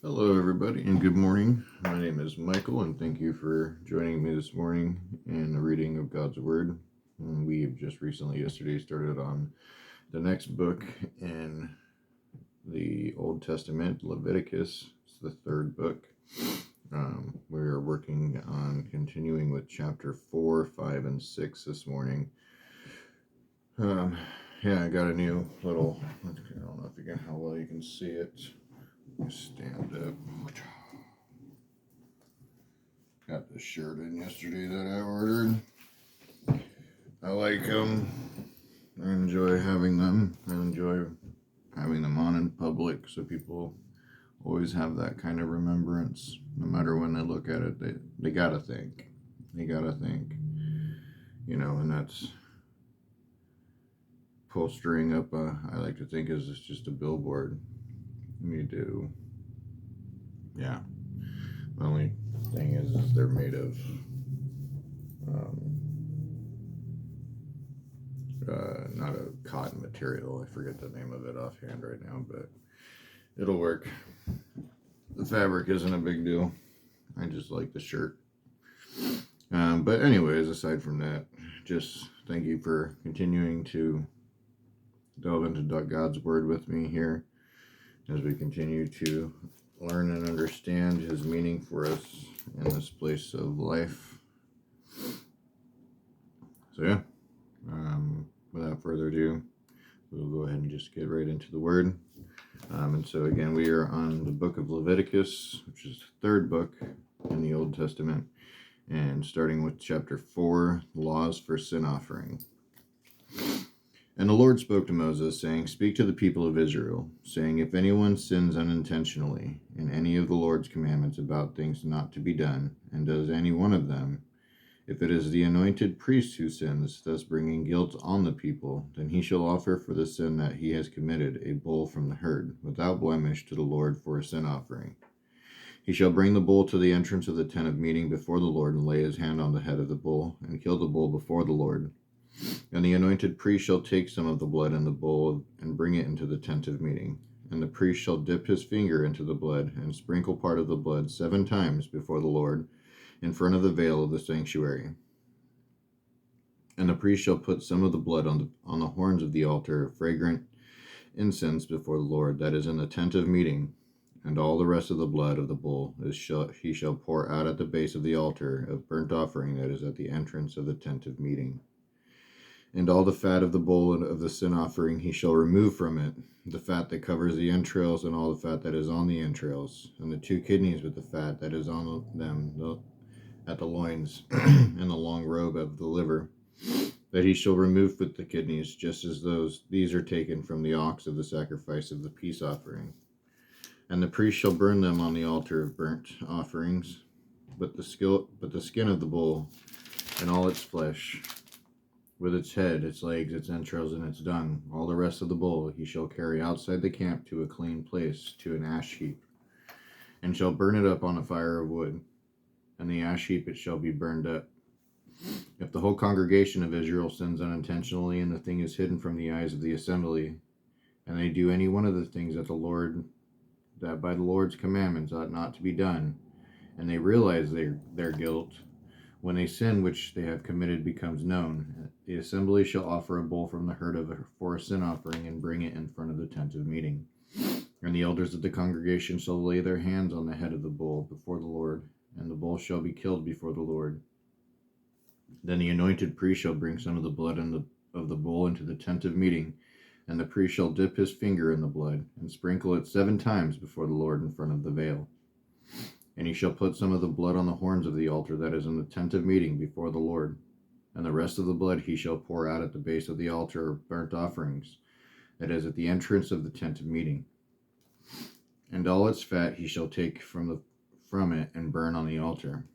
Hello, everybody, and good morning. My name is Michael, and thank you for joining me this morning in the reading of God's Word. And we have just recently, yesterday, started on the next book in the Old Testament, Leviticus. It's the third book. We are working on continuing with chapter 4, 5, and 6 this morning. I got a new little, I don't know how well you can see it. Stand up. Got the shirt in yesterday that I ordered. I like them. I enjoy having them. I enjoy having them on in public so people always have that kind of remembrance. No matter when they look at it, they gotta think. They gotta think. And that's postering up, I like to think is it's just a billboard. You do. Yeah. The only thing is they're made of not a cotton material. I forget the name of it offhand right now, but it'll work. The fabric isn't a big deal. I just like the shirt. But anyways, aside from that, just thank you for continuing to delve into God's Word with me here as we continue to learn and understand His meaning for us in this place of life. So yeah, without further ado, we'll go ahead and just get right into the Word. And so again, we are on the book of Leviticus, which is the third book in the Old Testament, and starting with chapter 4, laws for sin offering. And the Lord spoke to Moses, saying, Speak to the people of Israel, saying, If anyone sins unintentionally in any of the Lord's commandments about things not to be done, and does any one of them, if it is the anointed priest who sins, thus bringing guilt on the people, then he shall offer for the sin that he has committed a bull from the herd, without blemish, to the Lord for a sin offering. He shall bring the bull to the entrance of the tent of meeting before the Lord, and lay his hand on the head of the bull, and kill the bull before the Lord. And the anointed priest shall take some of the blood in the bull, and bring it into the tent of meeting. And the priest shall dip his finger into the blood, and sprinkle part of the blood 7 times before the Lord, in front of the veil of the sanctuary. And the priest shall put some of the blood on the horns of the altar of fragrant incense before the Lord, that is in the tent of meeting. And all the rest of the blood of the bull he shall pour out at the base of the altar of burnt offering that is at the entrance of the tent of meeting. And all the fat of the bull and of the sin offering he shall remove from it, the fat that covers the entrails and all the fat that is on the entrails, and the 2 kidneys with the fat that is on them at the loins, and the long robe of the liver, that he shall remove with the kidneys, just as these are taken from the ox of the sacrifice of the peace offering. And the priest shall burn them on the altar of burnt offerings, but the skin of the bull and all its flesh, with its head, its legs, its entrails, and its dung, all the rest of the bull he shall carry outside the camp to a clean place, to an ash heap, and shall burn it up on a fire of wood. And the ash heap it shall be burned up. If the whole congregation of Israel sins unintentionally, and the thing is hidden from the eyes of the assembly, and they do any one of the things that by the Lord's commandments ought not to be done, and they realize their guilt, when a sin which they have committed becomes known, the assembly shall offer a bull from the herd for a sin offering, and bring it in front of the tent of meeting. And the elders of the congregation shall lay their hands on the head of the bull before the Lord, and the bull shall be killed before the Lord. Then the anointed priest shall bring some of the blood of the bull into the tent of meeting, and the priest shall dip his finger in the blood, and sprinkle it 7 times before the Lord in front of the veil. And he shall put some of the blood on the horns of the altar that is in the tent of meeting before the Lord. And the rest of the blood he shall pour out at the base of the altar of burnt offerings, that is at the entrance of the tent of meeting. And all its fat he shall take from it and burn on the altar.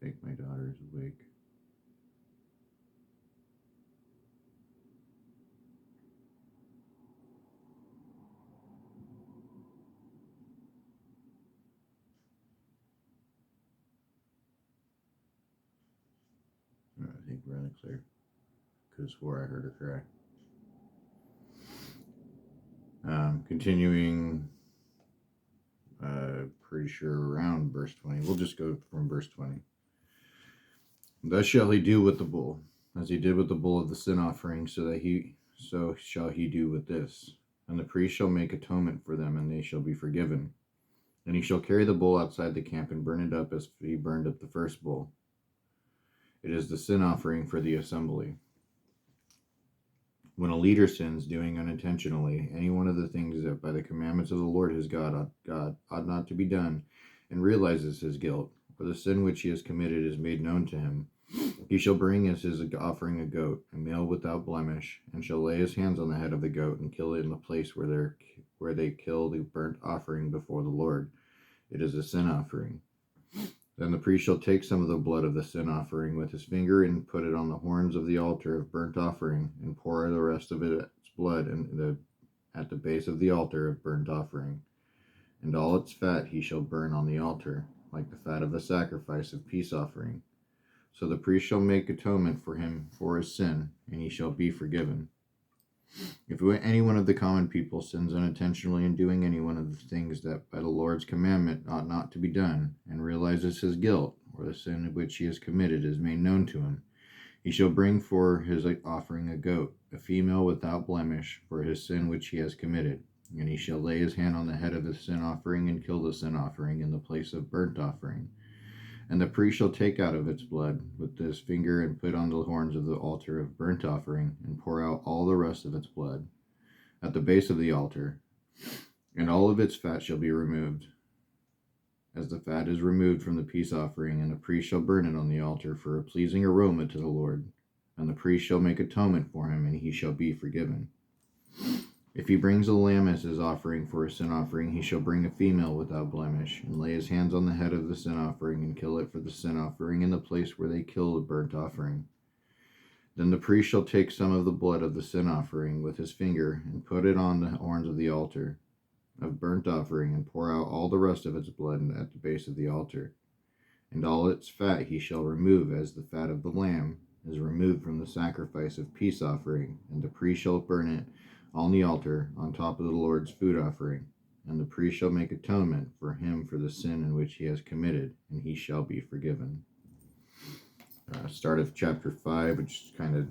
I think my daughter is awake. I think we're in the clear. Could have swore I heard her cry. Continuing, pretty sure around verse 20. We'll just go from verse 20. Thus shall he do with the bull, as he did with the bull of the sin offering, so shall he do with this. And the priest shall make atonement for them, and they shall be forgiven. And he shall carry the bull outside the camp and burn it up as he burned up the first bull. It is the sin offering for the assembly. When a leader sins, doing unintentionally any one of the things that by the commandments of the Lord his God ought not to be done, and realizes his guilt, or the sin which he has committed is made known to him, he shall bring as his offering a goat, a male without blemish, and shall lay his hands on the head of the goat and kill it in the place where they kill the burnt offering before the Lord. It is a sin offering. Then the priest shall take some of the blood of the sin offering with his finger and put it on the horns of the altar of burnt offering, and pour the rest of its blood at the base of the altar of burnt offering. And all its fat he shall burn on the altar, like the fat of the sacrifice of peace offering. So the priest shall make atonement for him for his sin, and he shall be forgiven. If any one of the common people sins unintentionally in doing any one of the things that by the Lord's commandment ought not to be done, and realizes his guilt, or the sin which he has committed is made known to him, he shall bring for his offering a goat, a female without blemish, for his sin which he has committed. And he shall lay his hand on the head of the sin offering and kill the sin offering in the place of burnt offering. And the priest shall take out of its blood with his finger and put on the horns of the altar of burnt offering, and pour out all the rest of its blood at the base of the altar, and all of its fat shall be removed, as the fat is removed from the peace offering, and the priest shall burn it on the altar for a pleasing aroma to the Lord. And the priest shall make atonement for him, and he shall be forgiven. If he brings a lamb as his offering for a sin offering, he shall bring a female without blemish, and lay his hands on the head of the sin offering, and kill it for the sin offering in the place where they kill the burnt offering. Then the priest shall take some of the blood of the sin offering with his finger, and put it on the horns of the altar of burnt offering, and pour out all the rest of its blood at the base of the altar. And all its fat he shall remove, as the fat of the lamb is removed from the sacrifice of peace offering, and the priest shall burn it on the altar on top of the Lord's food offering. And the priest shall make atonement for him for the sin in which he has committed, and he shall be forgiven. Start of chapter 5, which kind of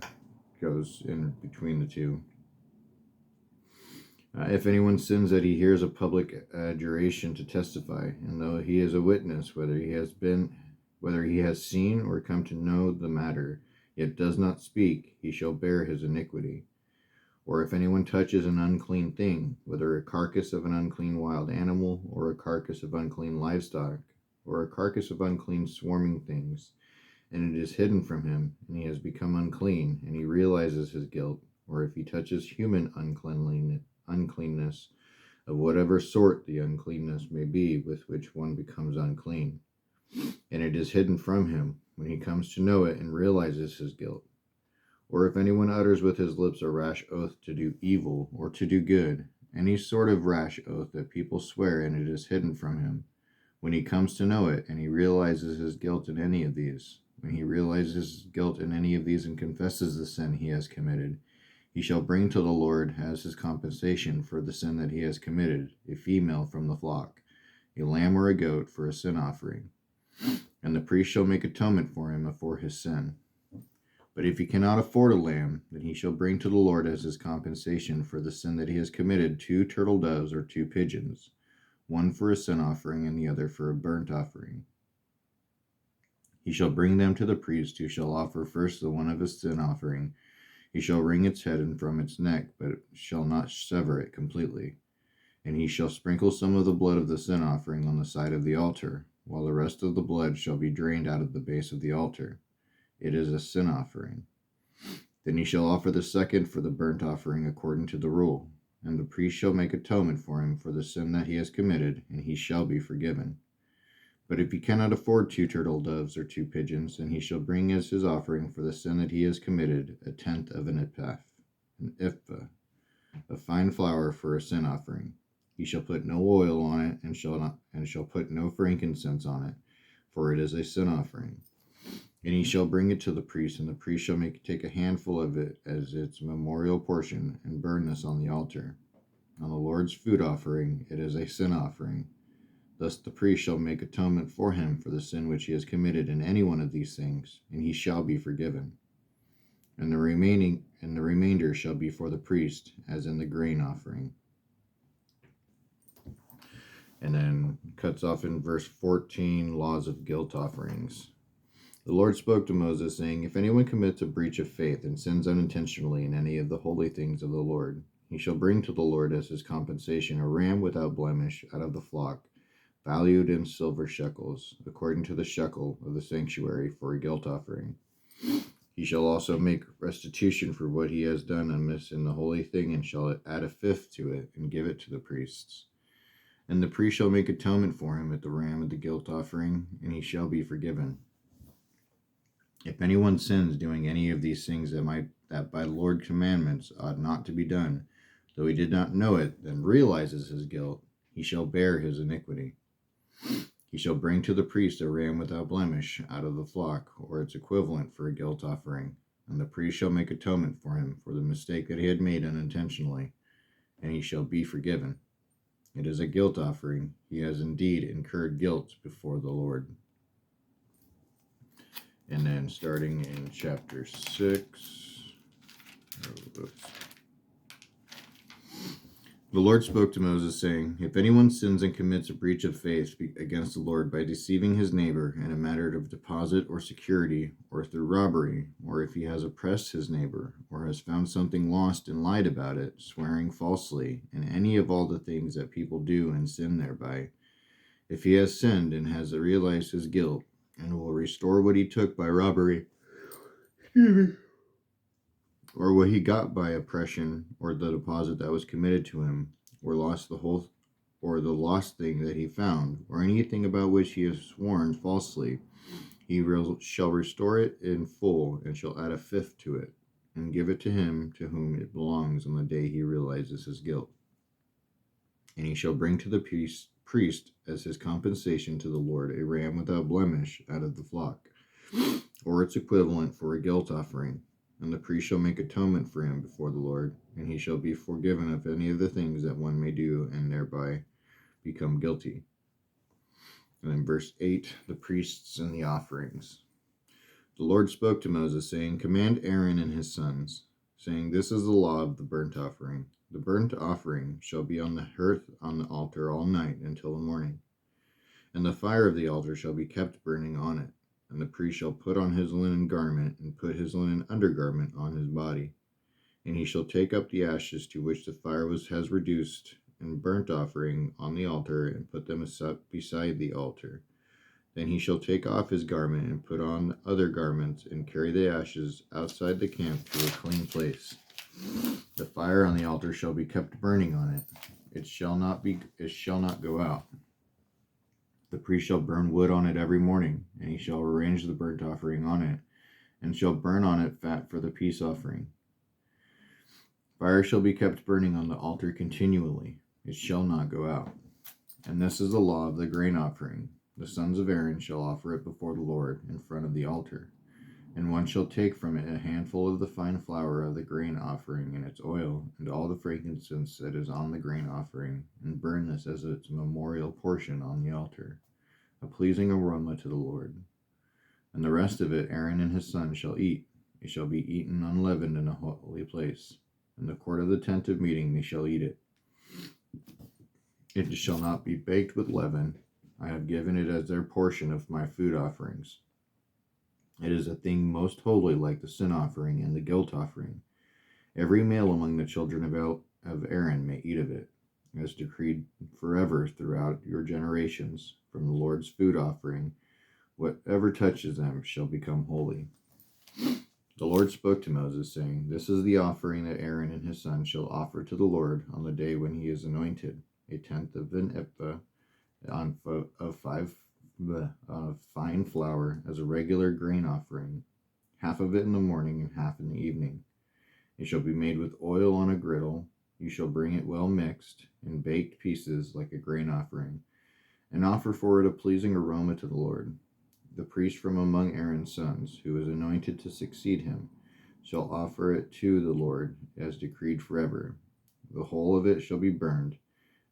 goes in between the two. If anyone sins that he hears a public adjuration to testify, and though he is a witness, whether he has seen or come to know the matter, yet does not speak, he shall bear his iniquity. Or if anyone touches an unclean thing, whether a carcass of an unclean wild animal, or a carcass of unclean livestock, or a carcass of unclean swarming things, and it is hidden from him, and he has become unclean, and he realizes his guilt, or if he touches human uncleanness, of whatever sort the uncleanness may be with which one becomes unclean, and it is hidden from him, when he comes to know it and realizes his guilt. Or if anyone utters with his lips a rash oath to do evil or to do good, any sort of rash oath that people swear, and it is hidden from him, when he comes to know it and he realizes his guilt in any of these, when he realizes his guilt in any of these and confesses the sin he has committed, he shall bring to the Lord as his compensation for the sin that he has committed a female from the flock, a lamb or a goat for a sin offering. And the priest shall make atonement for him for his sin. But if he cannot afford a lamb, then he shall bring to the Lord as his compensation for the sin that he has committed 2 turtle doves or 2 pigeons, one for a sin offering and the other for a burnt offering. He shall bring them to the priest, who shall offer first the one of his sin offering. He shall wring its head and from its neck, but shall not sever it completely. And he shall sprinkle some of the blood of the sin offering on the side of the altar, while the rest of the blood shall be drained out of the base of the altar. It is a sin offering. Then he shall offer the second for the burnt offering according to the rule, and the priest shall make atonement for him for the sin that he has committed, and he shall be forgiven. But if he cannot afford 2 turtle doves or 2 pigeons, then he shall bring as his offering for the sin that he has committed 1/10 of an ephah, of fine flour for a sin offering. He shall put no oil on it, and shall put no frankincense on it, for it is a sin offering. And he shall bring it to the priest, and the priest shall take a handful of it as its memorial portion, and burn this on the altar. On the Lord's food offering, it is a sin offering. Thus the priest shall make atonement for him for the sin which he has committed in any one of these things, and he shall be forgiven. And the remainder shall be for the priest, as in the grain offering. And then cuts off in verse 14, laws of guilt offerings. The Lord spoke to Moses, saying, If anyone commits a breach of faith and sins unintentionally in any of the holy things of the Lord, he shall bring to the Lord as his compensation a ram without blemish out of the flock, valued in silver shekels, according to the shekel of the sanctuary, for a guilt offering. He shall also make restitution for what he has done amiss in the holy thing, and shall add a fifth to it, and give it to the priests. And the priest shall make atonement for him at the ram of the guilt offering, and he shall be forgiven. If anyone sins doing any of these things that by the Lord's commandments ought not to be done, though he did not know it, then realizes his guilt, he shall bear his iniquity. He shall bring to the priest a ram without blemish out of the flock, or its equivalent, for a guilt offering, and the priest shall make atonement for him for the mistake that he had made unintentionally, and he shall be forgiven. It is a guilt offering. He has indeed incurred guilt before the Lord. And then starting in chapter 6, the Lord spoke to Moses, saying, If anyone sins and commits a breach of faith against the Lord by deceiving his neighbor in a matter of deposit or security, or through robbery, or if he has oppressed his neighbor, or has found something lost and lied about it, swearing falsely, and any of all the things that people do and sin thereby, if he has sinned and has realized his guilt, and will restore what he took by robbery, or what he got by oppression, or the deposit that was committed to him, or lost the whole, or the lost thing that he found, or anything about which he has sworn falsely, he shall restore it in full, and shall add a fifth to it, and give it to him to whom it belongs on the day he realizes his guilt. And he shall bring to the priest as his compensation to the Lord a ram without blemish out of the flock, or its equivalent, for a guilt offering. And the priest shall make atonement for him before the Lord, and he shall be forgiven of any of the things that one may do and thereby become guilty. And then verse 8, the priests and the offerings. The Lord spoke to Moses, saying, Command Aaron and his sons, saying, This is the law of the burnt offering. The burnt offering shall be on the hearth on the altar all night until the morning. And the fire of the altar shall be kept burning on it. And the priest shall put on his linen garment, and put his linen undergarment on his body. And he shall take up the ashes to which the fire has reduced in burnt offering on the altar, and put them beside the altar. Then he shall take off his garment, and put on other garments, and carry the ashes outside the camp to a clean place. The fire on the altar shall be kept burning on it. It shall not go out. The priest shall burn wood on it every morning, and he shall arrange the burnt offering on it, and shall burn on it fat for the peace offering. Fire shall be kept burning on the altar continually. It shall not go out. And this is the law of the grain offering. The sons of Aaron shall offer it before the Lord in front of the altar. And one shall take from it a handful of the fine flour of the grain offering and its oil, and all the frankincense that is on the grain offering, and burn this as its memorial portion on the altar, a pleasing aroma to the Lord. And the rest of it Aaron and his sons shall eat. It shall be eaten unleavened in a holy place. In the court of the tent of meeting they shall eat it. It shall not be baked with leaven. I have given it as their portion of my food offerings. It is a thing most holy, like the sin offering and the guilt offering. Every male among the children of Aaron may eat of it, as decreed forever throughout your generations, from the Lord's food offering. Whatever touches them shall become holy. The Lord spoke to Moses, saying, This is the offering that Aaron and his sons shall offer to the Lord on the day when he is anointed, a tenth of an ephah of fine flour as a regular grain offering, half of it in the morning and half in the evening. It shall be made with oil on a griddle. You shall bring it well mixed in baked pieces like a grain offering, and offer for it a pleasing aroma to the Lord. The priest from among Aaron's sons, who is anointed to succeed him, shall offer it to the Lord as decreed forever. The whole of it shall be burned.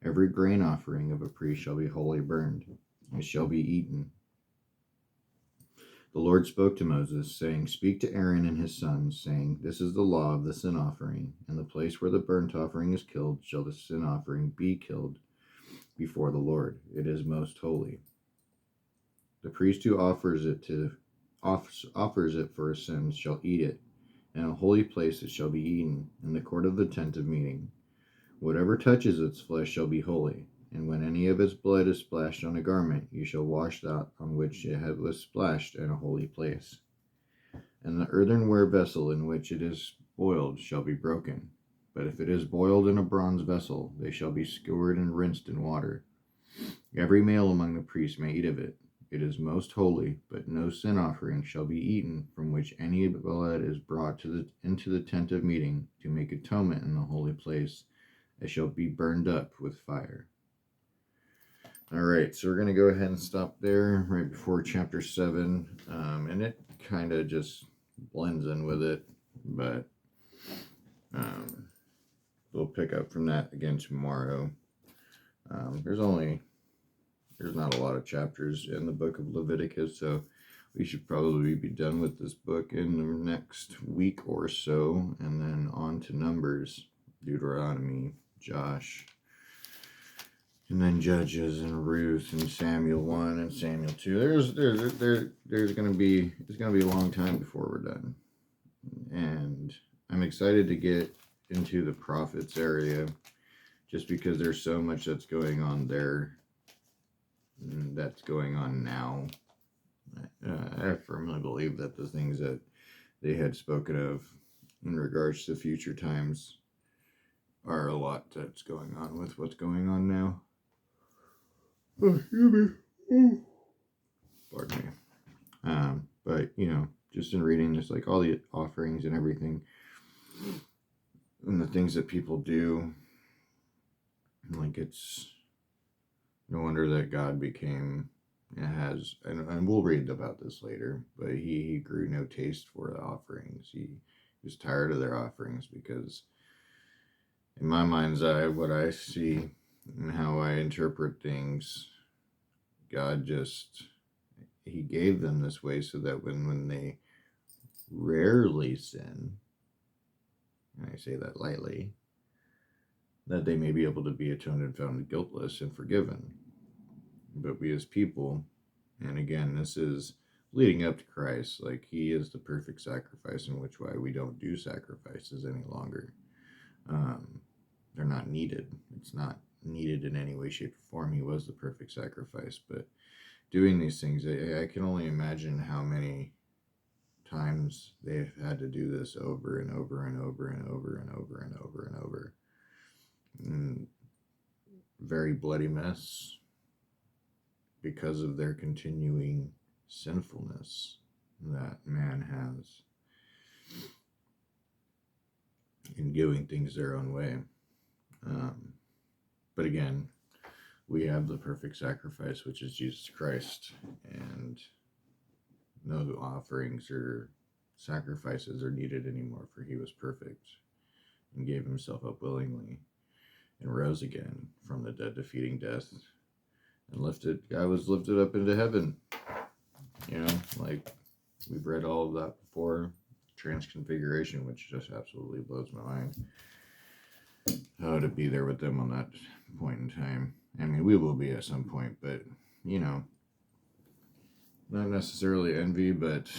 Every grain offering of a priest shall be wholly burned. It shall be eaten. The Lord spoke to Moses, saying, Speak to Aaron and his sons, saying, This is the law of the sin offering. In the place where the burnt offering is killed shall the sin offering be killed before the Lord. It is most holy. The priest who offers it for his sins shall eat it. In a holy place it shall be eaten, in the court of the tent of meeting. Whatever touches its flesh shall be holy, and when any of its blood is splashed on a garment, you shall wash that on which it was splashed in a holy place. And the earthenware vessel in which it is boiled shall be broken. But if it is boiled in a bronze vessel, they shall be scoured and rinsed in water. Every male among the priests may eat of it. It is most holy, but no sin offering shall be eaten from which any blood is brought into the tent of meeting to make atonement in the holy place. It shall be burned up with fire. All right, so we're going to go ahead and stop there right before chapter 7. And it kind of just blends in with it, but we'll pick up from that again tomorrow. There's not a lot of chapters in the book of Leviticus, so we should probably be done with this book in the next week or so, and then on to Numbers, Deuteronomy, Josh, and then Judges and Ruth and Samuel 1 and Samuel 2. It's gonna be a long time before we're done, and I'm excited to get into the prophets area, just because there's so much that's going on there. That's going on now. I firmly believe that the things that they had spoken of in regards to future times are a lot that's going on with what's going on now. Oh, excuse me. Pardon me. But, just in reading this, like all the offerings and everything, and the things that people do, like it's no wonder that God and we'll read about this later, but he grew no taste for the offerings. He was tired of their offerings because in my mind's eye, what I see and how I interpret things, God he gave them this way so that when they rarely sin, and I say that lightly, that they may be able to be atoned and found guiltless and forgiven. But we as people, and again, this is leading up to Christ, like he is the perfect sacrifice, in which why we don't do sacrifices any longer. They're not needed. It's not needed in any way, shape, or form. He was the perfect sacrifice. But doing these things, I can only imagine how many times they've had to do this over and over and over and over and over and over and over. Very bloody mess because of their continuing sinfulness that man has in doing things their own way. But again, we have the perfect sacrifice, which is Jesus Christ, and no offerings or sacrifices are needed anymore, for he was perfect and gave himself up willingly and rose again from the dead, defeating death, and God was lifted up into heaven. Like we've read all of that before. Transfiguration, which just absolutely blows my mind. To be there with them on that point in time. I mean, we will be at some point, but not necessarily envy, but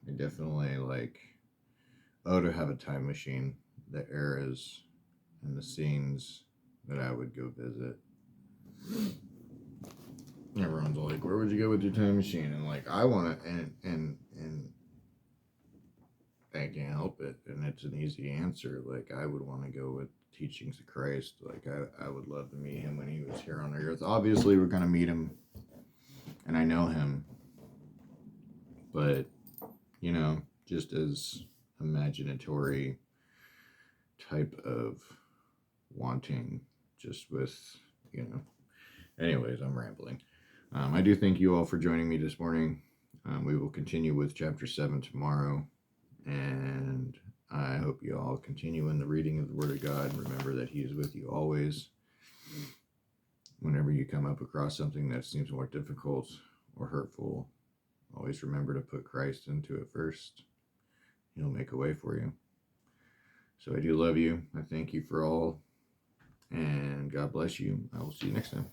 I definitely to have a time machine, the eras and the scenes that I would go visit. Everyone's like, where would you go with your time machine? And I want to, and I can't help it. And it's an easy answer. I would want to go with teachings of Christ. I would love to meet him when he was here on earth. Obviously, we're going to meet him, and I know him. But, just as imaginatory type of wanting, just with, anyways, I'm rambling. I do thank you all for joining me this morning. We will continue with chapter 7 tomorrow, and I hope you all continue in the reading of the Word of God and remember that He is with you always. Whenever you come up across something that seems more difficult or hurtful, always remember to put Christ into it first. He'll make a way for you. So I do love you. I thank you for all, and God bless you. I will see you next time.